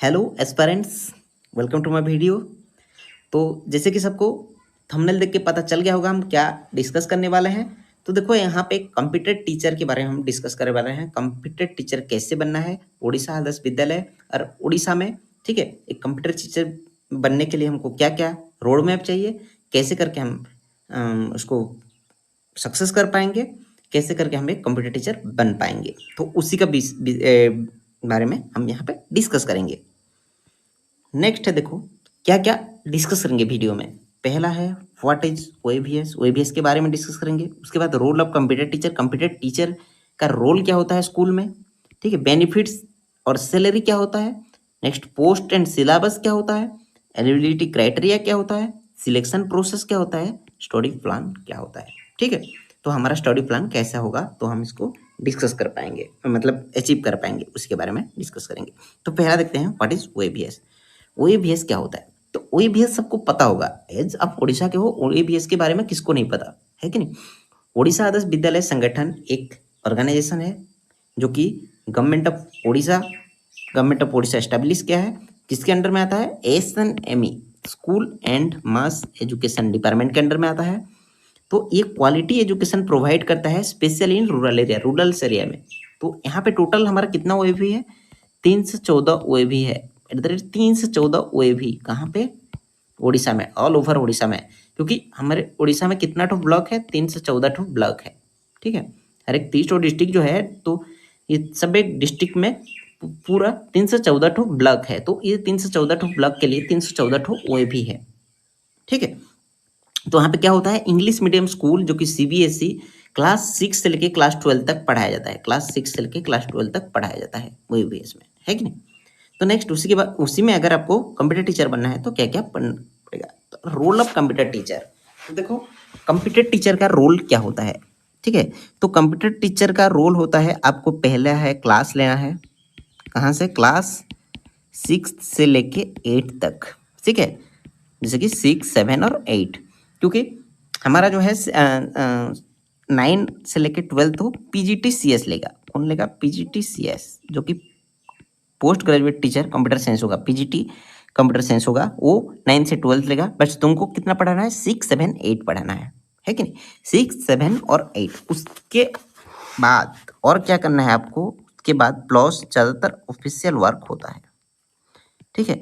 Hello aspirants, welcome to my video. तो जैसे कि सबको थंबनेल देख के पता चल गया होगा हम क्या डिस्कस करने वाले हैं। तो देखो यहाँ पे कंप्यूटर टीचर के बारे में हम डिस्कस करने वाले हैं। कंप्यूटर टीचर कैसे बनना है उड़ीसा आदर्श विद्यालय और उड़ीसा में, ठीक है। एक कंप्यूटर टीचर बनने के लिए हमको क्या क्या रोड मैप चाहिए, कैसे करके हम उसको सक्सेस कर पाएंगे, कैसे करके हम एक कंप्यूटर टीचर बन पाएंगे। तो उसी का बारे में हम यहाँ पे डिस्कस करेंगे। नेक्स्ट है, देखो क्या क्या डिस्कस करेंगे वीडियो में। पहला है व्हाट इज ओएवीएस, ओएवीएस के बारे में डिस्कस करेंगे। उसके बाद role of computer teacher, computer teacher का रोल क्या होता है स्कूल में, ठीक है। बेनिफिट्स और सैलरी क्या होता है। नेक्स्ट पोस्ट एंड सिलेबस क्या होता है, एलिजिबिलिटी क्राइटेरिया क्या होता है, सिलेक्शन प्रोसेस क्या होता है, स्टडी प्लान क्या होता है, ठीक है। तो हमारा स्टडी प्लान कैसा होगा तो हम इसको डिस्कस कर पाएंगे, मतलब अचीव कर पाएंगे, उसके बारे में डिस्कस करेंगे। तो पहला देखते हैं व्हाट इज ओएवीएस। ओएवीएस क्या होता है। तो ओएवीएस सबको पता होगा, एज आप उड़ीसा के हो, ओएवीएस के बारे में किसको नहीं पता है कि नहीं। उड़ीसा आदर्श विद्यालय संगठन एक ऑर्गेनाइजेशन है जो कि गवर्नमेंट ऑफ उड़ीसा एस्टेब्लिश किया है। किसके अंडर में आता है, SNME, school and mass education department के अंडर में आता है। तो ये क्वालिटी एजुकेशन प्रोवाइड करता है स्पेशली इन रूरल एरिया में। तो यहाँ पे टोटल हमारा कितना ओएवी है, 314 ओएवी है। 314 ओएवी कहाँ पे, उड़ीसा में, ऑल ओवर उड़ीसा में। क्योंकि हमारे उड़ीसा में कितना ठो ब्लॉक है, 314 ब्लॉक है, ठीक है। हर एक 30 डिस्ट्रिक्ट जो है, तो ये सब एक डिस्ट्रिक्ट में पूरा 314 ब्लॉक है। तो ये 314 ब्लॉक के लिए 314 ओएवी है, ठीक है। तो यहाँ पे क्या होता है, इंग्लिश मीडियम स्कूल जो कि सीबीएसई क्लास 6 से लेके क्लास 12 तक पढ़ाया जाता है। क्लास 6 से लेके क्लास 12 तक पढ़ाया जाता है ओएवीएस में, है कि नहीं। तो नेक्स्ट उसी के बाद उसी में अगर आपको कंप्यूटर टीचर बनना है तो क्या क्या पढ़ना पड़ेगा। तो रोल ऑफ कंप्यूटर टीचर, तो देखो कंप्यूटर टीचर का रोल क्या होता है, ठीक है। तो कंप्यूटर टीचर का रोल होता है, आपको पहला है क्लास लेना है। कहाँ से, क्लास 6 से लेके 8 तक, ठीक है। जैसे कि 6, 7 और 8, क्योंकि हमारा जो है 9 से लेके 12 हो PGT-CS लेगा। कौन लेगा, PGT-CS, जो कि post graduate teacher computer science होगा। पीजीटी कंप्यूटर साइंस होगा, वो 9 से 12 लेगा। बस तुमको कितना पढ़ाना है, 6, 7, 8 पढ़ाना है कि नहीं। 6, 7 और 8। उसके बाद और क्या करना है आपको, उसके बाद प्लस ज़्यादातर ऑफिशियल वर्क होता है, ठीक है।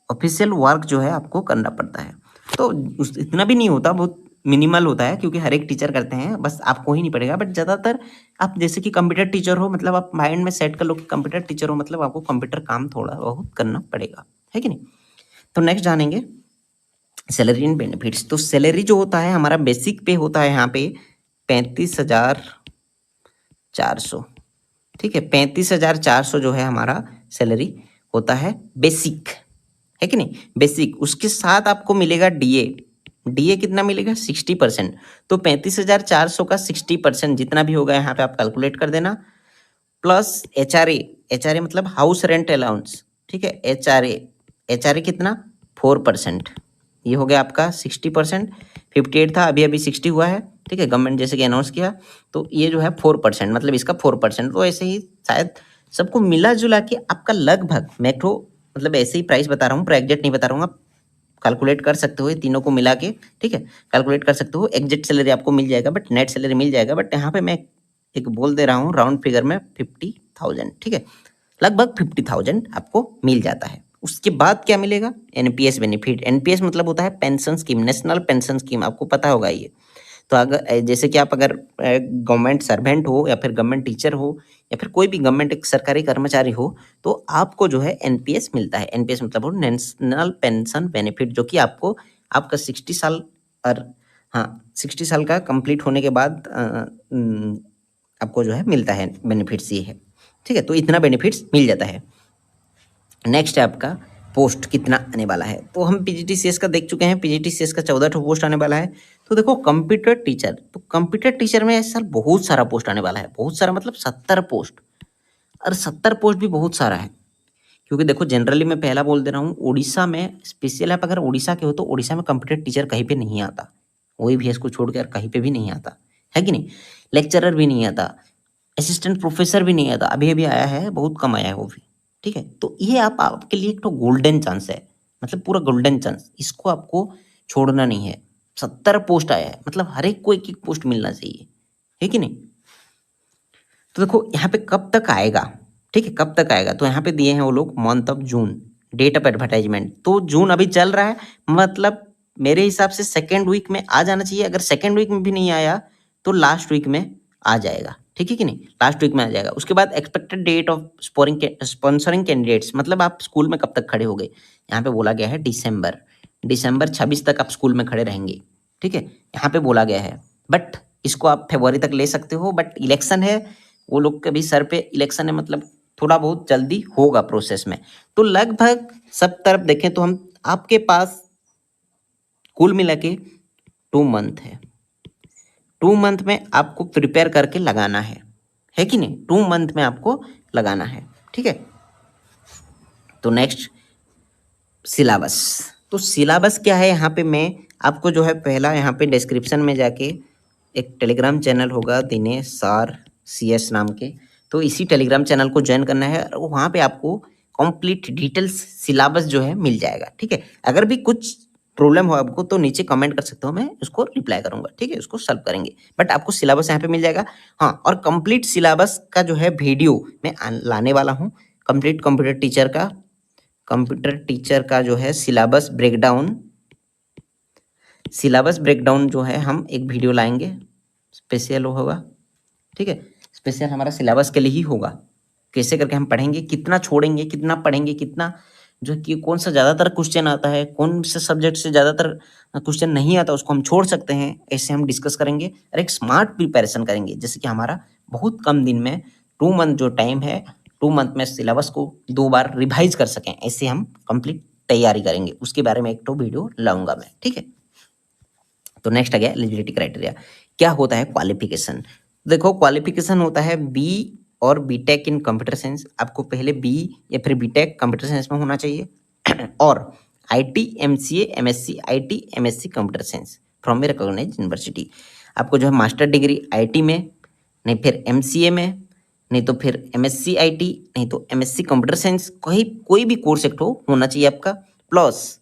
ऑफिशियल वर्क जो है आपको करना पड़ता है। तो इतना भी नहीं होता, बहुत मिनिमल होता है, क्योंकि हर एक टीचर करते हैं, बस आपको ही नहीं पड़ेगा। बट ज़्यादातर आप जैसे कि कंप्यूटर टीचर हो, मतलब आप माइंड में सेट कर लो कि कंप्यूटर टीचर हो, मतलब आपको कंप्यूटर काम थोड़ा बहुत करना पड़ेगा, है कि नहीं। तो नेक्स्ट जानेंगे सैलरी एंड बेनिफिट्स। तो सैलरी जो होता है हमारा बेसिक पे होता है यहाँ पे 35,400, ठीक है। 35,400 जो है हमारा सैलरी होता है बेसिक, है कि नहीं, बेसिक। उसके साथ आपको मिलेगा डीए कितना मिलेगा, 60%। तो 35,400 का 60% जितना भी होगा यहाँ पे आप कैलकुलेट कर देना। प्लस एचआरए मतलब हाउस रेंट अलाउंस, ठीक है। एचआरए कितना, 4%। ये हो गया आपका 60%। 58 था, अभी अभी 60 हुआ है, ठीक है। गवर्नमेंट जैसे कि अनाउंस किया, तो ये जो है 4%, मतलब इसका 4%। तो ऐसे ही शायद सबको मिला जुला के आपका लगभग, मैं तो मतलब ऐसे ही प्राइस बता रहा हूँ, एग्जैक्ट नहीं बता रहा हूँ। आप कैलकुलेट कर सकते हो ये तीनों को मिला के, ठीक है। कैलकुलेट कर सकते हो, एग्जैक्ट सैलरी आपको मिल जाएगा, बट नेट सैलरी मिल जाएगा। बट यहाँ पे मैं एक बोल दे रहा हूँ राउंड फिगर में 50,000, ठीक है। लगभग 50,000 आपको मिल जाता है। उसके बाद क्या मिलेगा, एनपीएस बेनिफिट। एनपीएस मतलब होता है pension scheme, national pension scheme, आपको पता होगा ये। तो अगर जैसे कि आप अगर गवर्नमेंट सर्वेंट हो, या फिर गवर्नमेंट टीचर हो, या फिर कोई भी गवर्नमेंट एक सरकारी कर्मचारी हो, तो आपको जो है एनपीएस मिलता है। एनपीएस मतलब हो नेशनल पेंशन बेनिफिट, जो कि आपको आपका 60 साल और हाँ 60 साल का कंप्लीट होने के बाद आपको जो है मिलता है, बेनिफिट्स ये है, ठीक है। तो इतना बेनिफिट्स मिल जाता है। नेक्स्ट है आपका पोस्ट कितना आने वाला है। तो हम पीजीटीसीएस का देख चुके हैं, पीजीटीसीएस का 14 पोस्ट आने वाला है। तो देखो कंप्यूटर टीचर, तो कंप्यूटर टीचर में इस साल बहुत सारा पोस्ट आने वाला है, बहुत सारा मतलब 70 पोस्ट। और 70 पोस्ट भी बहुत सारा है, क्योंकि देखो जनरली मैं पहला बोल दे रहा हूँ, उड़ीसा में स्पेशल आप अगर उड़ीसा के हो तो उड़ीसा में कंप्यूटर टीचर कहीं पे नहीं आता, ओएवीएस को छोड़ कर कहीं पे भी नहीं आता, है कि नहीं। लेक्चरर भी नहीं आता, असिस्टेंट प्रोफेसर भी नहीं आता, अभी अभी आया है, बहुत कम आया है वो भी, ठीक है, तो ये आपके लिए एक तो गोल्डन चांस है, मतलब पूरा गोल्डन चांस, इसको आपको छोड़ना नहीं है। 70 पोस्ट आया है, मतलब हर एक को एक एक पोस्ट मिलना चाहिए, है कि नहीं। तो देखो यहाँ पे कब तक आएगा, ठीक है, कब तक आएगा, तो यहाँ पे दिए हैं वो लोग month of June, date of advertisement, तो जून अभी चल रहा है, मतलब मेरे हिसाब से सेकेंड वीक में आ जाना चाहिए। अगर सेकेंड वीक में भी नहीं आया तो लास्ट वीक में आ जाएगा, ठीक है कि नहीं, लास्ट वीक में आ जाएगा। उसके बाद expected date of sponsoring candidates, मतलब आप स्कूल में कब तक खड़े हो गए, यहाँ पे बोला गया है दिसंबर 26 तक आप स्कूल में खड़े रहेंगे, ठीक है, यहाँ पे बोला गया है। बट इसको आप फरवरी तक ले सकते हो, बट इलेक्शन है, वो लोग के भी सर पे इलेक्शन है, मतलब थोड़ा बहुत जल्दी होगा प्रोसेस में। तो लगभग सब तरफ देखें तो हम आपके पास कुल मिला के 2 मंथ है, 2 मंथ में आपको प्रिपेयर करके लगाना है कि नहीं, 2 मंथ में आपको लगाना है, ठीक है। तो नेक्स्ट सिलेबस, तो सिलेबस क्या है, यहाँ पे मैं आपको जो है पहला यहाँ पे डिस्क्रिप्शन में जाके एक टेलीग्राम चैनल होगा दिनेश सार CS नाम के, तो इसी टेलीग्राम चैनल को ज्वाइन करना है, और वहाँ पे आपको कंप्लीट डिटेल्स सिलेबस जो है मिल जाएगा, ठीक है। अगर भी कुछ प्रॉब्लम हो आपको तो नीचे कमेंट कर सकते हो, मैं उसको रिप्लाई करूंगा, ठीक है, उसको सॉल्व करेंगे, बट आपको सिलेबस यहाँ पे मिल जाएगा। हाँ, और कंप्लीट सिलेबस का जो है वीडियो मैं लाने वाला हूँ, कंप्लीट कंप्यूटर टीचर का जो है सिलेबस ब्रेकडाउन जो है हम एक वीडियो लाएंगे, स्पेशल होगा, ठीक है, स्पेशल हमारा सिलेबस के लिए ही होगा, कैसे करके हम पढ़ेंगे, कितना छोड़ेंगे, कितना पढ़ेंगे, कितना जो कि कौन सा ज़्यादातर क्वेश्चन आता है, कौन से सब्जेक्ट से ज़्यादातर क्वेश्चन नहीं आता उसको हम छोड़ सकते हैं, ऐसे हम डिस्कस करेंगे और एक स्मार्ट प्रिपरेशन करेंगे, जैसे कि हमारा बहुत कम दिन में 2 मंथ जो टाइम है, 2 मंथ में सिलेबस को 2 बार रिवाइज कर सकें, ऐसे हम कंप्लीट तैयारी करेंगे, उसके बारे में एक तो वीडियो लाऊंगा मैं, ठीक है। तो नेक्स्ट आ गया एलिजिबिलिटी क्राइटेरिया, क्या होता है क्वालिफिकेशन। देखो क्वालिफिकेशन होता है बी और बीटेक इन कंप्यूटर साइंस, आपको पहले बी या फिर बीटेक कंप्यूटर साइंस में होना चाहिए, और IT MCA MSc IT MSc computer science from a recognised university, आपको जो है मास्टर डिग्री आईटी में, नहीं फिर एमसीए में, नहीं तो फिर एमएससी आईटी, नहीं तो एमएससी कंप्यूटर साइंस, कोई भी कोर्स एक होना चाहिए आपका। प्लस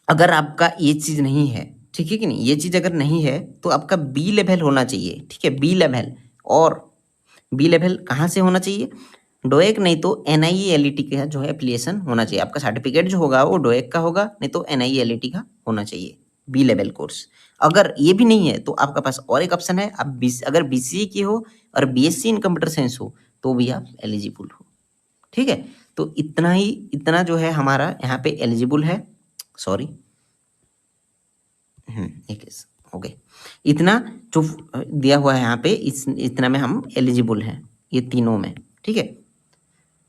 अगर आपका ये चीज़ नहीं है, ठीक है कि नहीं, ये चीज़ अगर नहीं है तो आपका बी लेवल होना चाहिए, ठीक है, बी लेवल, और बी लेवल कहाँ से होना चाहिए, डोएक नहीं तो NIELT का जो है एप्लीकेशन होना चाहिए, आपका सर्टिफिकेट जो होगा वो डोएक का होगा, नहीं तो NIELT का होना चाहिए बी लेवल कोर्स। अगर ये भी नहीं है तो आपका पास और एक ऑप्शन है, आप अगर BCA की हो और BSc इन कंप्यूटर साइंस हो तो भी आप एलिजिबल हो, ठीक है। तो इतना जो है हमारा यहाँ पे एलिजिबल है, सॉरी एक ओके, इतना जो दिया हुआ है यहाँ पे, इतना में हम एलिजिबल हैं, ये तीनों में, ठीक है।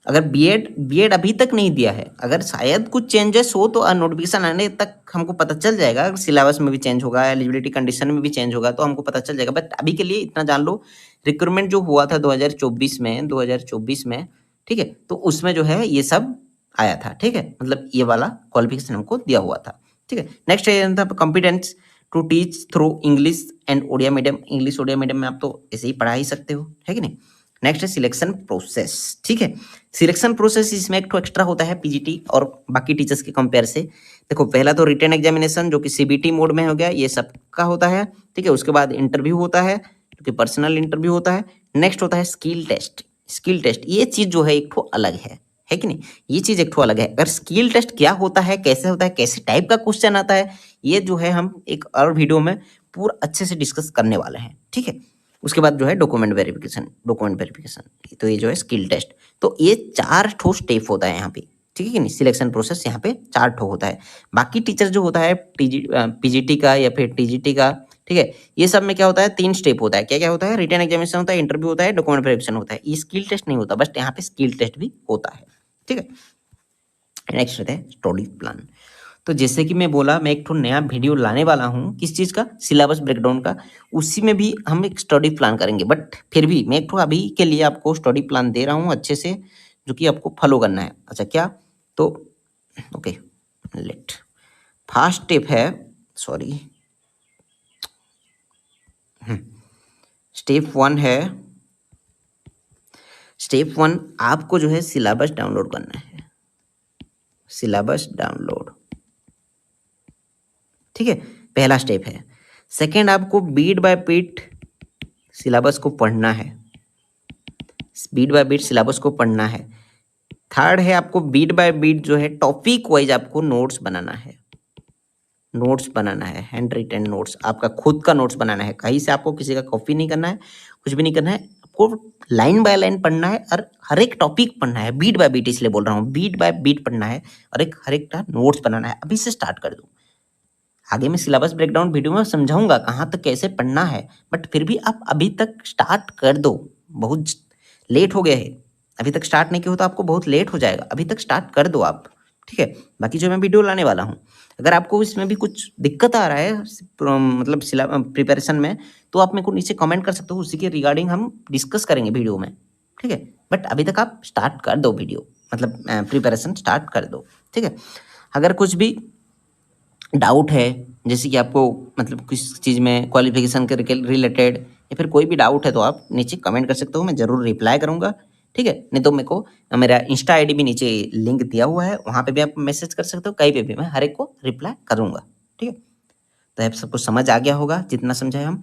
अगर बीएड अभी तक नहीं दिया है, अगर शायद कुछ चेंजेस हो तो नोटिफिकेशन आने तक हमको पता चल जाएगा, अगर सिलेबस में भी चेंज होगा, एलिजिबिलिटी कंडीशन में भी चेंज होगा तो हमको पता चल जाएगा, बट अभी के लिए इतना जान लो, रिक्रूटमेंट जो हुआ था 2024 में, ठीक है, तो उसमें जो है ये सब आया था, ठीक है, मतलब ये वाला क्वालिफिकेशन हमको दिया हुआ था, ठीक है। नेक्स्ट था competence to teach through English and Odia medium, English Odia medium में आप तो ऐसे ही पढ़ा ही सकते हो, है कि नहीं। नेक्स्ट है सिलेक्शन प्रोसेस, ठीक है, सिलेक्शन प्रोसेस इसमें एक तो एक्स्ट्रा होता है पीजीटी और बाकी टीचर्स के कंपेयर से। देखो पहला तो रिटन एग्जामिनेशन जो कि CBT मोड में हो गया, ये सब का होता है, ठीक है। उसके बाद इंटरव्यू होता है जो कि पर्सनल इंटरव्यू होता है। नेक्स्ट होता है स्किल टेस्ट, ये चीज़ जो है एक ठो अलग है कि नहीं, ये चीज़ एक ठो अलग है। अगर स्किल टेस्ट क्या होता है, कैसे होता है, कैसे टाइप का क्वेश्चन आता है, ये जो है हम एक और वीडियो में पूरा अच्छे से डिस्कस करने वाले हैं, ठीक है। उसके बाद जो है डॉक्यूमेंट वेरिफिकेशन, तो ये जो है स्किल टेस्ट, तो ये 4 ठो स्टेप होता है यहाँ पे, ठीक है कि नहीं, सिलेक्शन प्रोसेस यहाँ पे 4 ठो होता है। बाकी टीचर जो होता है पीजीटी का या फिर टीजीटी का, ठीक है, ये सब में क्या होता है 3 स्टेप होता है, क्या क्या होता है, रिटन एग्जामिनेशन होता है, इंटरव्यू होता है, डॉक्यूमेंट वेरिफिकेशन होता है, ये स्किल टेस्ट नहीं होता, बस यहाँ पे स्किल टेस्ट भी होता है, ठीक है। नेक्स्ट रहता है स्टडी प्लान, तो जैसे कि मैं बोला मैं एक ठो नया वीडियो लाने वाला हूँ, किस चीज़ का, सिलेबस ब्रेकडाउन का, उसी में भी हम एक स्टडी प्लान करेंगे, बट फिर भी मैं एक ठो अभी के लिए आपको स्टडी प्लान दे रहा हूँ अच्छे से, जो कि आपको फॉलो करना है। अच्छा क्या, तो ओके लेट, फर्स्ट स्टेप है, सॉरी स्टेप 1 है स्टेप 1 आपको जो है सिलेबस डाउनलोड करना है, सिलेबस डाउनलोड, ठीक है, पहला स्टेप है। सेकंड आपको बीट बाय बीट सिलेबस को पढ़ना है, बीट बाय बीट सिलेबस को पढ़ना है। थर्ड है आपको बीट बाय बीट जो है टॉपिक वाइज आपको नोट्स बनाना है, नोट्स बनाना है, हैंड रिटन नोट्स, आपका खुद का नोट्स बनाना है, कहीं से आपको किसी का कॉपी नहीं करना है, कुछ भी नहीं करना है, आपको लाइन बाय लाइन पढ़ना है और हर एक टॉपिक पढ़ना है, बीट बाय बीट इसलिए बोल रहा हूँ, बीट बाय बीट पढ़ना है और हर एक का नोट्स बनाना है। अभी से स्टार्ट कर दो, आगे मैं सिलेबस ब्रेकडाउन वीडियो में समझाऊंगा कहाँ तक कैसे पढ़ना है, बट फिर भी आप अभी तक स्टार्ट कर दो, बहुत लेट हो गया है, अभी तक स्टार्ट नहीं किया हो तो आपको बहुत लेट हो जाएगा, अभी तक स्टार्ट कर दो आप, ठीक है। बाकी जो मैं वीडियो लाने वाला हूँ, अगर आपको इसमें भी कुछ दिक्कत आ रहा है मतलब प्रिपरेशन में, तो आप मेरे को नीचे कमेंट कर सकते हो, उसी के रिगार्डिंग हम डिस्कस करेंगे वीडियो में, ठीक है। बट अभी तक आप स्टार्ट कर दो वीडियो, मतलब प्रिपरेशन स्टार्ट कर दो, ठीक है। अगर कुछ भी डाउट है, जैसे कि आपको मतलब किस चीज़ में क्वालिफिकेशन के रिलेटेड या फिर कोई भी डाउट है, तो आप नीचे कमेंट कर सकते हो, मैं ज़रूर रिप्लाई करूँगा, ठीक है। नहीं तो मेरे को मेरा इंस्टा आईडी भी नीचे लिंक दिया हुआ है, वहाँ पे भी आप मैसेज कर सकते हो, कहीं पे भी मैं हर एक को रिप्लाई करूँगा, ठीक है। तो आप सबको समझ आ गया होगा जितना समझाए हम।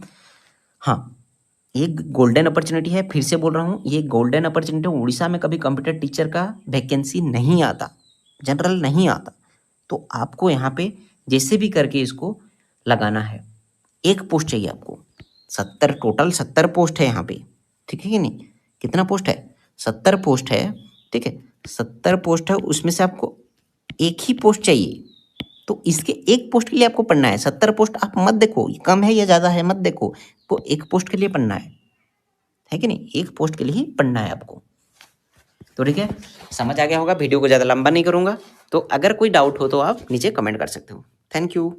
हाँ, एक गोल्डन अपॉर्चुनिटी है, फिर से बोल रहा हूँ, ये गोल्डन अपॉर्चुनिटी, उड़ीसा में कभी कंप्यूटर टीचर का वैकेंसी नहीं आता, जनरल नहीं आता, तो आपको यहाँ पे जैसे भी करके इसको लगाना है। एक पोस्ट चाहिए आपको, 70 टोटल 70 पोस्ट है यहाँ पे, ठीक है कि नहीं, कितना पोस्ट है, 70 पोस्ट है, ठीक है, 70 पोस्ट है, उसमें से आपको एक ही पोस्ट चाहिए, तो इसके एक पोस्ट के लिए आपको पढ़ना है। 70 पोस्ट आप मत देखो ये कम है या ज़्यादा है, मत देखो, तो एक पोस्ट के लिए पढ़ना है कि नहीं, एक पोस्ट के लिए ही पढ़ना है आपको। तो ठीक है, समझ आ गया होगा, वीडियो को ज़्यादा लंबा नहीं करूँगा, तो अगर कोई डाउट हो तो आप नीचे कमेंट कर सकते हो। Thank you.